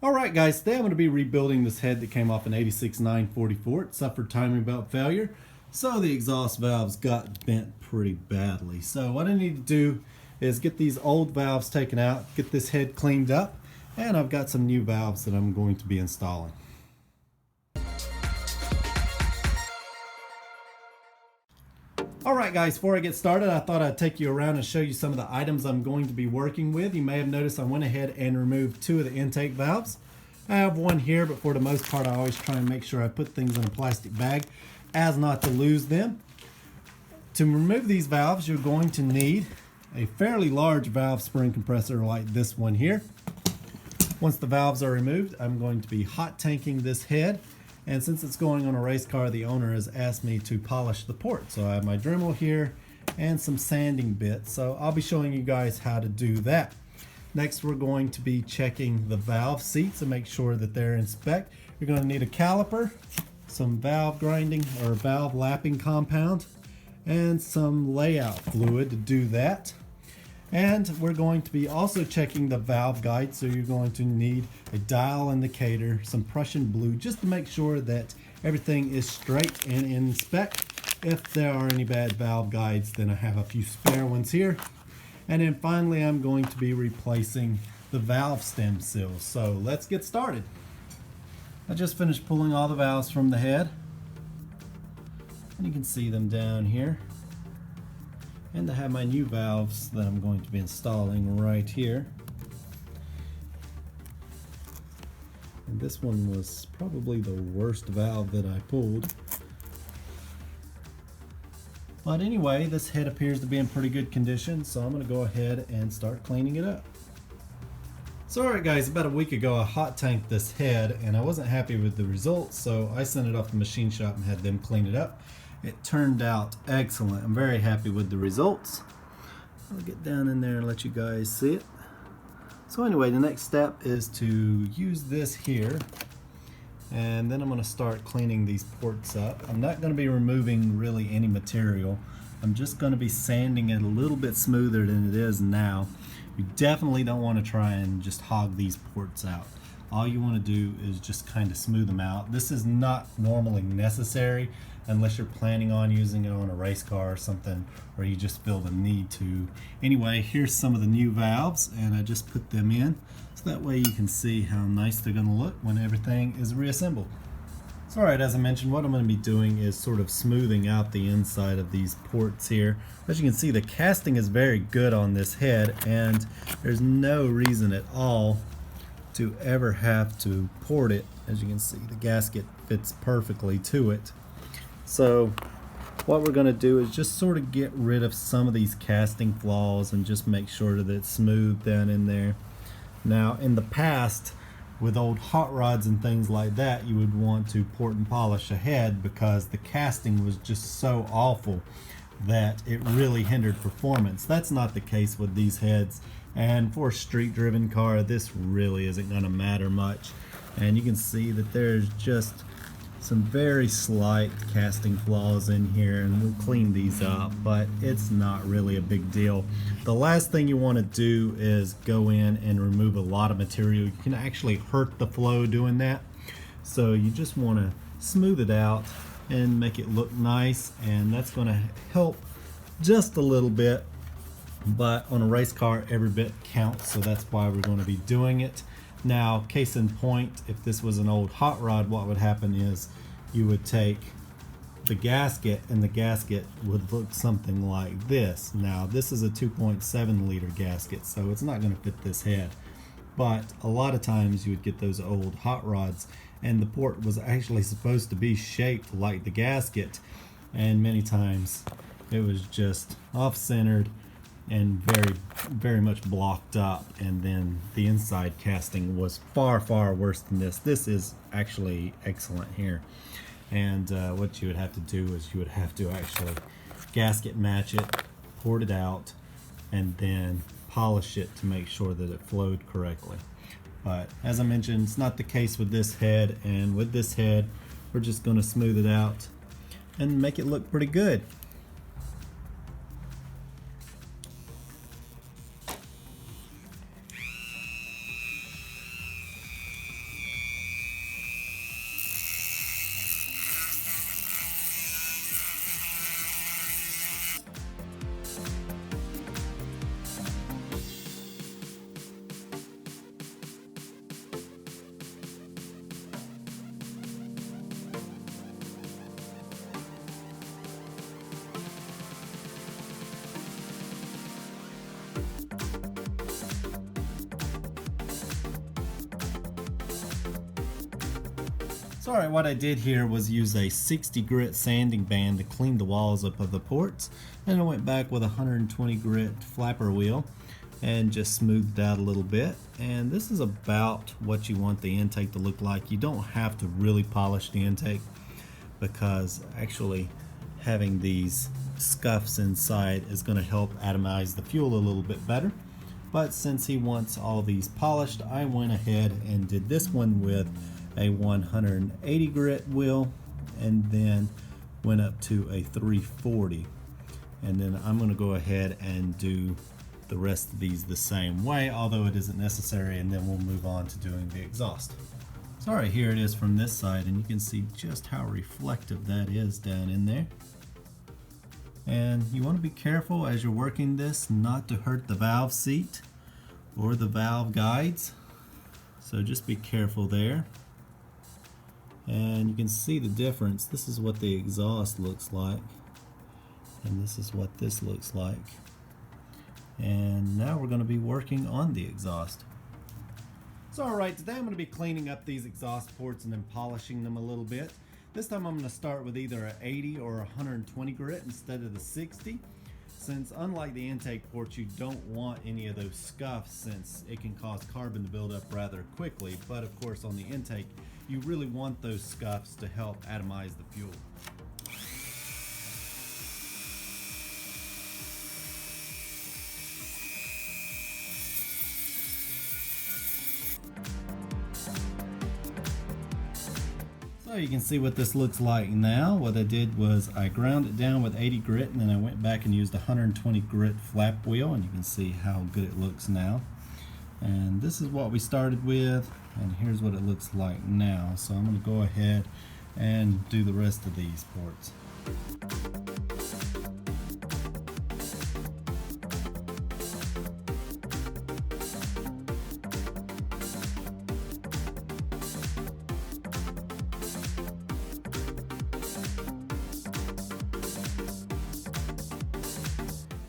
Alright guys, today I'm going to be rebuilding this head that came off an 86 944. It suffered timing belt failure, so the exhaust valves got bent pretty badly. So what I need to do is get these old valves taken out, get this head cleaned up, and I've got some new valves that I'm going to be installing. Alright guys, before I get started, I thought I'd take you around and show you some of the items I'm going to be working with. You may have noticed I went ahead and removed two of the intake valves. I have one here, but for the most part I always try and make sure I put things in a plastic bag as not to lose them. To remove these valves, you're going to need a fairly large valve spring compressor like this one here. Once the valves are removed, I'm going to be hot tanking this head. And since it's going on a race car, the owner has asked me to polish the port. So I have my Dremel here and some sanding bits. So I'll be showing you guys how to do that. Next, we're going to be checking the valve seats and make sure that they're in spec. You're going to need a caliper, some valve grinding or valve lapping compound, and some layout fluid to do that. And we're going to be also checking the valve guide, so you're going to need a dial indicator, some Prussian blue, just to make sure that everything is straight and in spec. If there are any bad valve guides, then I have a few spare ones here. And then finally, I'm going to be replacing the valve stem seals. So let's get started. I just finished pulling all the valves from the head, and you can see them down here. And I have my new valves that I'm going to be installing right here. And this one was probably the worst valve that I pulled. But anyway, this head appears to be in pretty good condition, so I'm going to go ahead and start cleaning it up. So alright guys, about a week ago I hot tanked this head and I wasn't happy with the results, so I sent it off to the machine shop and had them clean it up. It turned out excellent. I'm very happy with the results. I'll get down in there and let you guys see it. So anyway, the next step is to use this here, and then I'm going to start cleaning these ports up. I'm not going to be removing really any material. I'm just going to be sanding it a little bit smoother than it is now. You definitely don't want to try and just hog these ports out. All you want to do is just kind of smooth them out. This is not normally necessary unless you're planning on using it on a race car or something, or you just feel the need to. Anyway, here's some of the new valves, and I just put them in so that way you can see how nice they're going to look when everything is reassembled. So alright, as I mentioned, what I'm going to be doing is sort of smoothing out the inside of these ports here. As you can see, the casting is very good on this head, and there's no reason at all to ever have to port it. As you can see, the gasket fits perfectly to it. So what we're going to do is just sort of get rid of some of these casting flaws and just make sure that it's smooth down in there. Now in the past, with old hot rods and things like that, you would want to port and polish a head because the casting was just so awful that it really hindered performance. That's not the case with these heads, and for a street driven car this really isn't going to matter much. And you can see that there's just some very slight casting flaws in here, and we'll clean these up, but it's not really a big deal. The last thing you want to do is go in and remove a lot of material. You can actually hurt the flow doing that, so you just want to smooth it out and make it look nice, and that's going to help just a little bit. But on a race car, every bit counts, so that's why we're going to be doing it. Now, case in point, if this was an old hot rod, what would happen is you would take the gasket, and the gasket would look something like this. Now, this is a 2.7 liter gasket, so it's not going to fit this head. But a lot of times you would get those old hot rods, and the port was actually supposed to be shaped like the gasket, and many times it was just off-centered and very much blocked up, and then the inside casting was far worse than this. This is actually excellent here. And what you would have to do is you would have to actually gasket match it, port it out, and then polish it to make sure that it flowed correctly. But as I mentioned, it's not the case with this head, and with this head we're just going to smooth it out and make it look pretty good. So alright, what I did here was use a 60 grit sanding band to clean the walls up of the ports, and I went back with a 120 grit flapper wheel and just smoothed it out a little bit. And this is about what you want the intake to look like. You don't have to really polish the intake, because actually having these scuffs inside is going to help atomize the fuel a little bit better. But since he wants all these polished, I went ahead and did this one with a 180 grit wheel, and then went up to a 340. And then I'm going to go ahead and do the rest of these the same way, although it isn't necessary, and then we'll move on to doing the exhaust. So alright, here it is from this side, and you can see just how reflective that is down in there. And you want to be careful as you're working this not to hurt the valve seat or the valve guides, so just be careful there. And you can see the difference. This is what the exhaust looks like, and this is what this looks like. And now we're going to be working on the exhaust. So alright, today I'm going to be cleaning up these exhaust ports and then polishing them a little bit. This time I'm going to start with either an 80 or 120 grit instead of the 60. Since unlike the intake ports, you don't want any of those scuffs, since it can cause carbon to build up rather quickly. But of course on the intake, you really want those scuffs to help atomize the fuel. So you can see what this looks like now. What I did was I ground it down with 80 grit, and then I went back and used a 120 grit flap wheel, and you can see how good it looks now. And this is what we started with, and here's what it looks like now. So I'm going to go ahead and do the rest of these ports.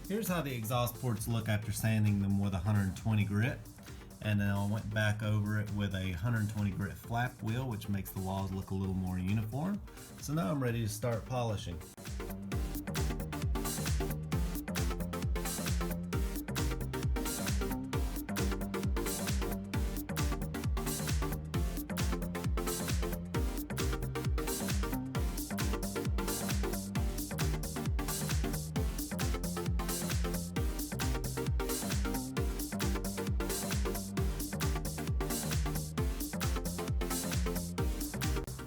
Here's how the exhaust ports look after sanding them with 120 grit. And then I went back over it with a 120 grit flap wheel, which makes the walls look a little more uniform. So now I'm ready to start polishing.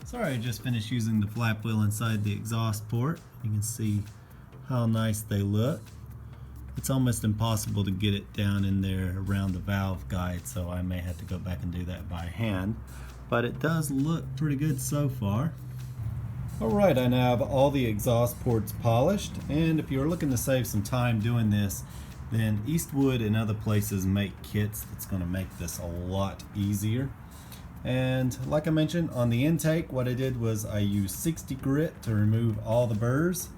Sorry, I just finished using the flap wheel inside the exhaust port. You can see how nice they look. It's almost impossible to get it down in there around the valve guide, so I may have to go back and do that by hand. But it does look pretty good so far. Alright, I now have all the exhaust ports polished, and if you're looking to save some time doing this, then Eastwood and other places make kits that's going to make this a lot easier. And like I mentioned, on the intake, what I did was I used 60 grit to remove all the burrs,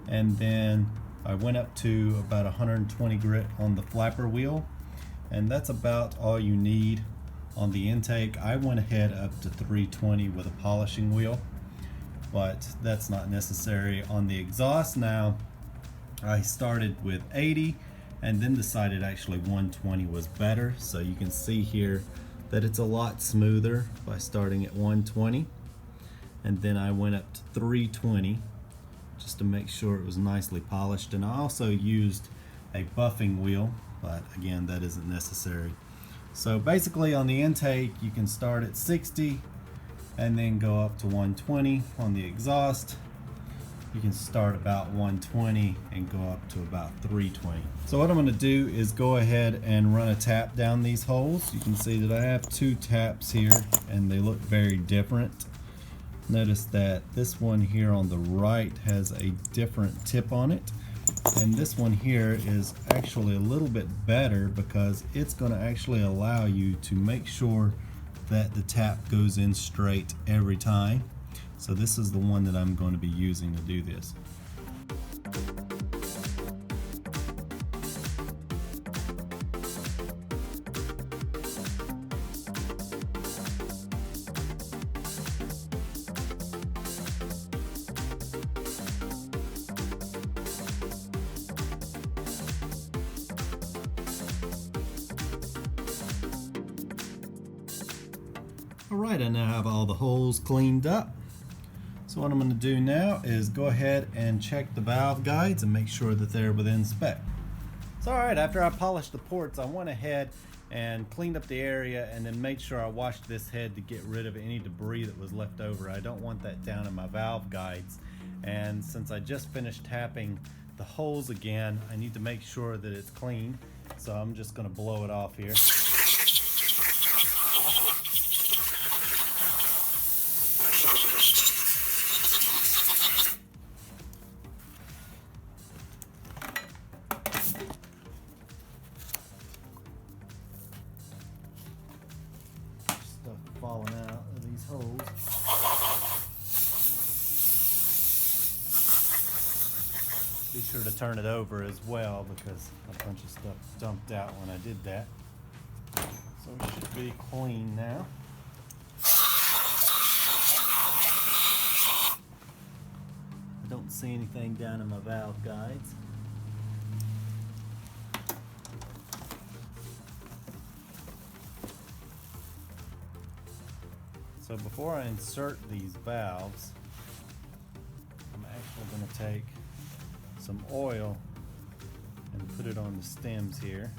and then I went up to about 120 grit on the flapper wheel, and that's about all you need on the intake. I went ahead up to 320 with a polishing wheel, but that's not necessary. On the exhaust now, I started with 80 and then decided actually 120 was better. So you can see here that it's a lot smoother by starting at 120, and then I went up to 320 just to make sure it was nicely polished. And I also used a buffing wheel, but again, that isn't necessary. So basically on the intake, you can start at 60 and then go up to 120. On the exhaust, you can start about 120 and go up to about 320. So what I'm going to do is go ahead and run a tap down these holes. You can see that I have two taps here and they look very different. Notice that this one here on the right has a different tip on it, and this one here is actually a little bit better because it's going to actually allow you to make sure that the tap goes in straight every time. So this is the one that I'm going to be using to do this. Alright, I now have all the holes cleaned up. So what I'm going to do now is go ahead and check the valve guides and make sure that they're within spec. So alright, after I polished the ports, I went ahead and cleaned up the area and then made sure I washed this head to get rid of any debris that was left over. I don't want that down in my valve guides. And since I just finished tapping the holes again, I need to make sure that it's clean. So I'm just going to blow it off here. Stuff falling out of these holes. Be sure to turn it over as well because a bunch of stuff dumped out when I did that. So it should be clean now. I don't see anything down in my valve guides. So before I insert these valves, I'm actually going to take some oil and put it on the stems here.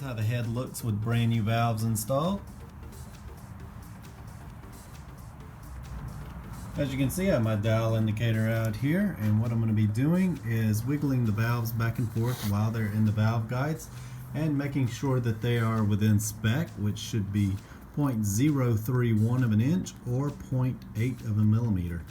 How the head looks with brand new valves installed. As you can see, I have my dial indicator out here, and what I'm going to be doing is wiggling the valves back and forth while they're in the valve guides and making sure that they are within spec, which should be 0.031 of an inch or 0.8 of a millimeter.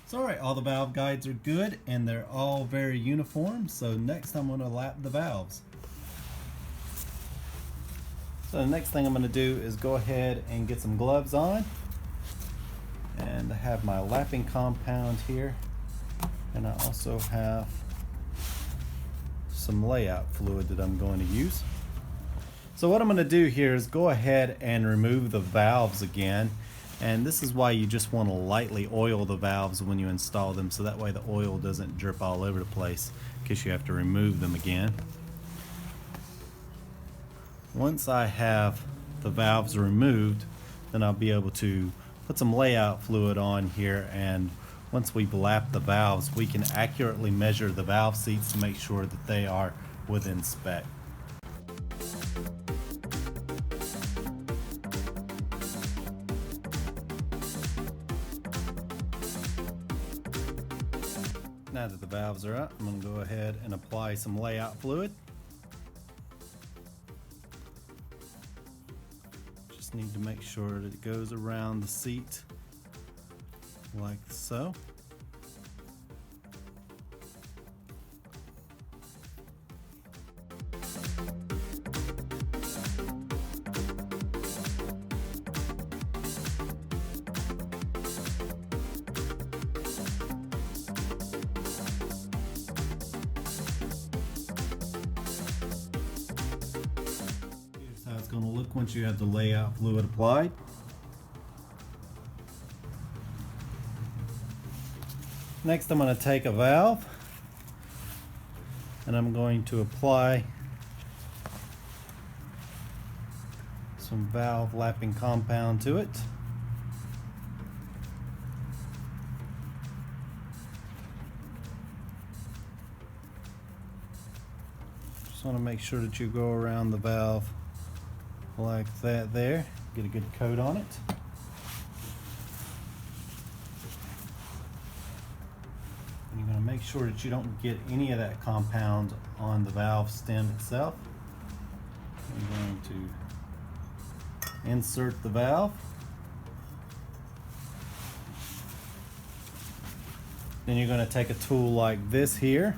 So alright, all the valve guides are good and they're all very uniform, so next I'm going to lap the valves. So the next thing I'm going to do is go ahead and get some gloves on, and I have my lapping compound here, and I also have some layout fluid that I'm going to use. So what I'm going to do here is go ahead and remove the valves again. And this is why you just want to lightly oil the valves when you install them, so that way the oil doesn't drip all over the place in case you have to remove them again. Once I have the valves removed, then I'll be able to put some layout fluid on here, and once we've lapped the valves, we can accurately measure the valve seats to make sure that they are within spec. Now that the valves are up, I'm going to go ahead and apply some layout fluid. Just need to make sure that it goes around the seat like so. Going to look once you have the layout fluid applied. Next I'm going to take a valve and I'm going to apply some valve lapping compound to it. Just want to make sure that you go around the valve like that there, get a good coat on it. And you're going to make sure that you don't get any of that compound on the valve stem itself. I'm going to insert the valve. Then you're going to take a tool like this here.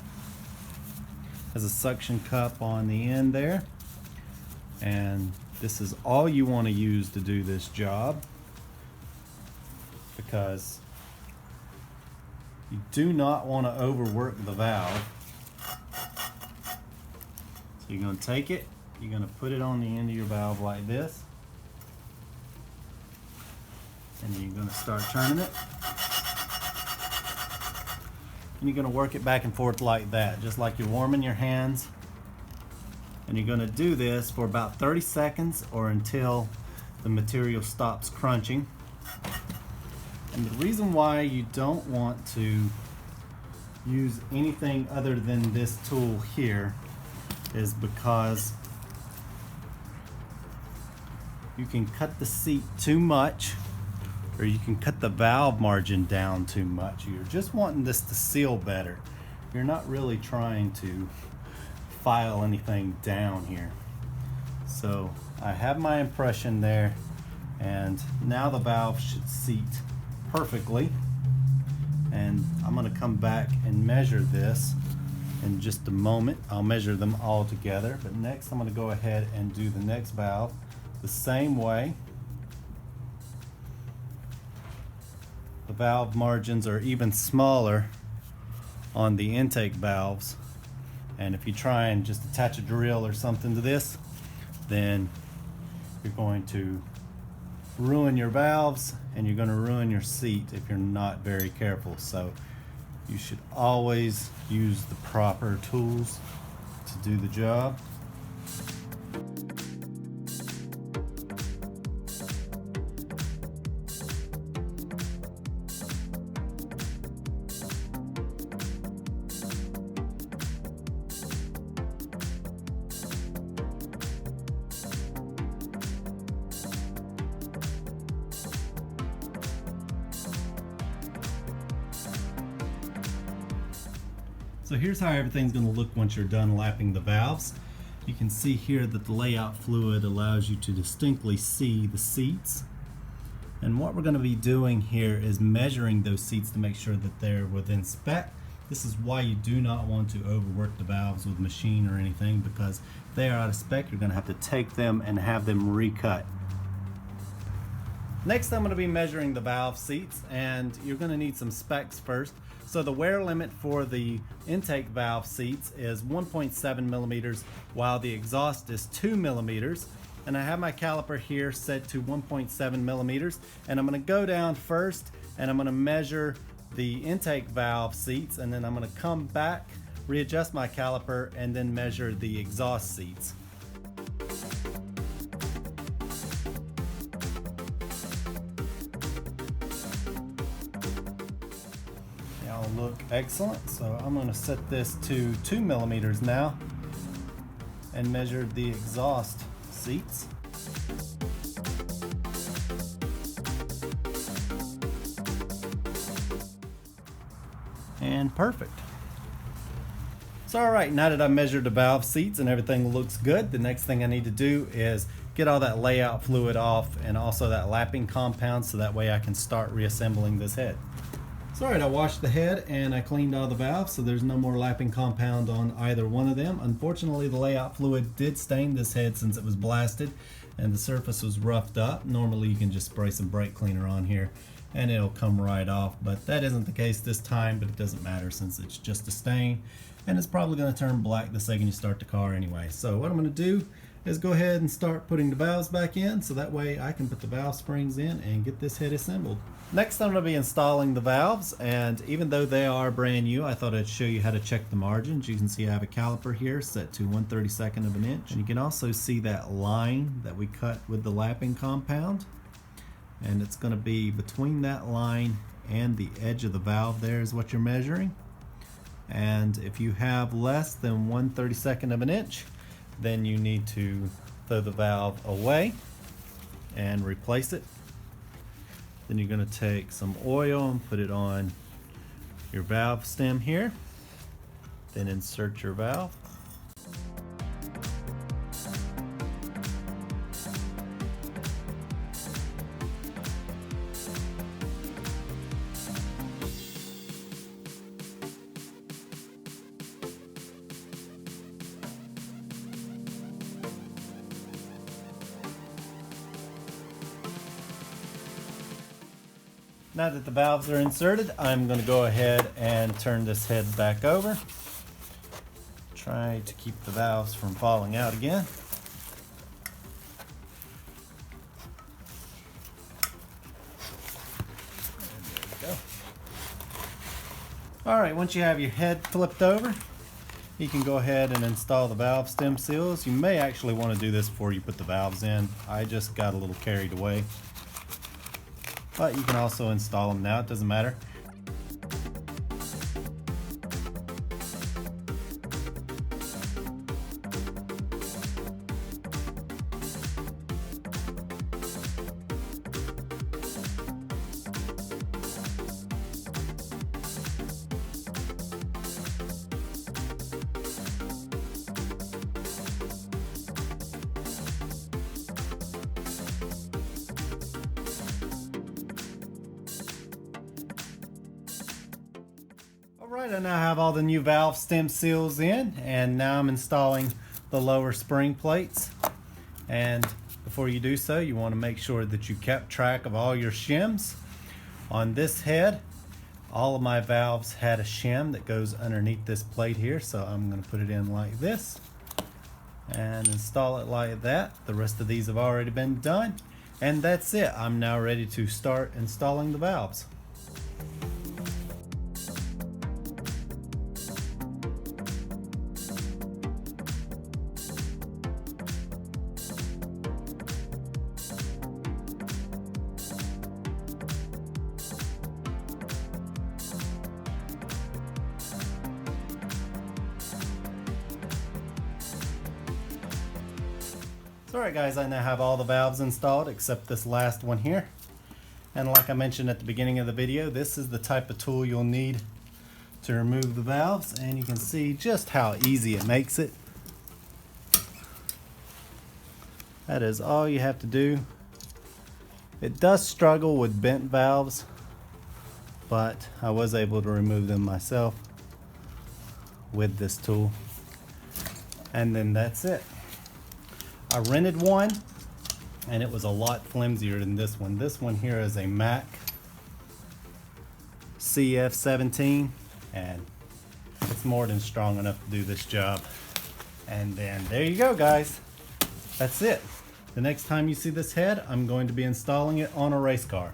Has a suction cup on the end there. And this is all you want to use to do this job, because you do not want to overwork the valve. So you're going to take it, you're going to put it on the end of your valve like this, and you're going to start turning it. And you're going to work it back and forth like that, just like you're warming your hands. And you're going to do this for about 30 seconds or until the material stops crunching. And the reason why you don't want to use anything other than this tool here is because you can cut the seat too much, or you can cut the valve margin down too much. You're just wanting this to seal better. You're not really trying to file anything down here. So I have my impression there, and now the valve should seat perfectly. And I'm going to come back and measure this in just a moment. I'll measure them all together, but next I'm going to go ahead and do the next valve the same way. The valve margins are even smaller on the intake valves, and if you try and just attach a drill or something to this, then you're going to ruin your valves and you're going to ruin your seat if you're not very careful. So you should always use the proper tools to do the job. So here's how everything's going to look once you're done lapping the valves. You can see here that the layout fluid allows you to distinctly see the seats. And what we're going to be doing here is measuring those seats to make sure that they're within spec. This is why you do not want to overwork the valves with machine or anything, because if they are out of spec, you're going to have to take them and have them recut. Next, I'm going to be measuring the valve seats, and you're going to need some specs first. So the wear limit for the intake valve seats is 1.7 millimeters, while the exhaust is 2 millimeters. And I have my caliper here set to 1.7 millimeters, and I'm going to go down first and I'm going to measure the intake valve seats, and then I'm going to come back, readjust my caliper, and then measure the exhaust seats. They all look excellent, so I'm going to set this to 2 millimeters now and measure the exhaust seats. And perfect. So alright, now that I measured the valve seats and everything looks good, the next thing I need to do is get all that layout fluid off and also that lapping compound, so that way I can start reassembling this head. So alright, I washed the head and I cleaned all the valves, so there's no more lapping compound on either one of them. Unfortunately, the layout fluid did stain this head since it was blasted and the surface was roughed up. Normally you can just spray some brake cleaner on here and it'll come right off, but that isn't the case this time. But it doesn't matter since it's just a stain, and it's probably going to turn black the second you start the car anyway. So what I'm going to do is go ahead and start putting the valves back in, so that way I can put the valve springs in and get this head assembled. Next, I'm going to be installing the valves, and even though they are brand new, I thought I'd show you how to check the margins. You can see I have a caliper here set to 1/32 of an inch, and you can also see that line that we cut with the lapping compound, and it's going to be between that line and the edge of the valve. There is what you're measuring. And if you have less than 1/32 of an inch, then you need to throw the valve away and replace it. Then you're going to take some oil and put it on your valve stem here, then insert your valve. Now that the valves are inserted, I'm going to go ahead and turn this head back over. Try to keep the valves from falling out again. Alright, once you have your head flipped over, you can go ahead and install the valve stem seals. You may actually want to do this before you put the valves in. I just got a little carried away. But you can also install them now, it doesn't matter. Alright, I now have all the new valve stem seals in, and now I'm installing the lower spring plates. And before you do so, you want to make sure that you kept track of all your shims. On this head, all of my valves had a shim that goes underneath this plate here, so I'm going to put it in like this and install it like that. The rest of these have already been done, and that's it. I'm now ready to start installing the valves. Alright guys, I now have all the valves installed except this last one here. And like I mentioned at the beginning of the video, this is the type of tool you'll need to remove the valves, and you can see just how easy it makes it. That is all you have to do. It does struggle with bent valves, but I was able to remove them myself with this tool. And then that's it. I rented one, and it was a lot flimsier than this one. This one here is a Mac CF17, and it's more than strong enough to do this job. And then there you go guys, that's it. The next time you see this head, I'm going to be installing it on a race car.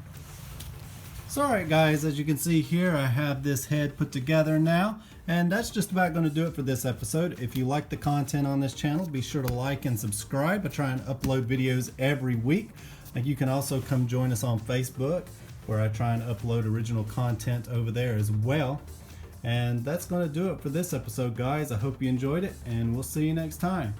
So alright guys, as you can see here, I have this head put together now, and that's just about going to do it for this episode. If you like the content on this channel, be sure to like and subscribe. I try and upload videos every week. And you can also come join us on Facebook, where I try and upload original content over there as well. And that's going to do it for this episode guys. I hope you enjoyed it, and we'll see you next time.